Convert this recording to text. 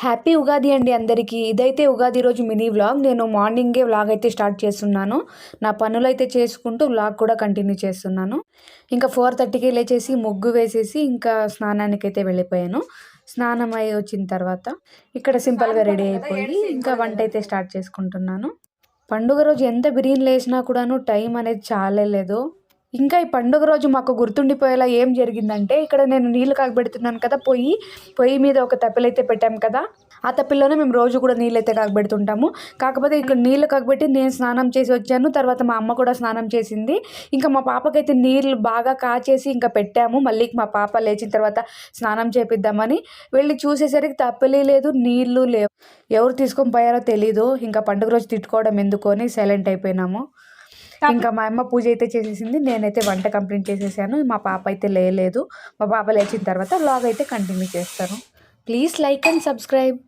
Happy Ugadi అండి అందరికీ. ఇదైతే ఉగాది రోజు మినీ వ్లాగ్. నేను మార్నింగే వ్లాగ్ అయితే స్టార్ట్ చేస్తున్నాను. నా పనులైతే చేసుకుంటూ వ్లాగ్ కూడా కంటిన్యూ చేస్తున్నాను. ఇంకా 4:30కే లేచేసి ముగ్గు వేసేసి ఇంకా స్నానానికైతే వెళ్ళిపోయాను. స్నానం అయి వచ్చిన తర్వాత ఇక్కడ సింపుల్గా రెడీ అయిపోయి ఇంకా వంట అయితే స్టార్ట్ చేసుకుంటున్నాను. పండుగ రోజు ఎంత బిర్యానీ లేసినా కూడాను టైం అనేది చాలలేదు. ఇంకా ఈ పండుగ రోజు మాకు గుర్తుండిపోయేలా ఏం జరిగిందంటే, ఇక్కడ నేను నీళ్లు కాగబెడుతున్నాను కదా, పొయ్యి మీద ఒక తప్పెలైతే పెట్టాం కదా, ఆ తప్పెల్లోనే మేము రోజు కూడా నీళ్ళు అయితే కాగబెడుతుంటాము. కాకపోతే ఇక్కడ నీళ్లు కాగబెట్టి నేను స్నానం చేసి వచ్చాను. తర్వాత మా అమ్మ కూడా స్నానం చేసింది. ఇంకా మా పాపకైతే నీళ్ళు బాగా కాచేసి ఇంకా పెట్టాము. మళ్ళీ మా పాప లేచిన తర్వాత స్నానం చేపిద్దామని వెళ్ళి చూసేసరికి తప్పెలి లేదు, నీళ్లు లేవు. ఎవరు తీసుకొని పోయారో తెలీదు. ఇంకా పండుగ రోజు తిట్టుకోవడం ఎందుకు అని సైలెంట్ అయిపోయినాము. ఇంకా మా అమ్మ పూజ అయితే చేసేసింది. నేనైతే వంట కంప్లీట్ చేసేసాను. మా పాప అయితే లేలేదు. మా పాప లేచిన తర్వాత వ్లాగ్ అయితే కంటిన్యూ చేస్తాను. Please like and subscribe.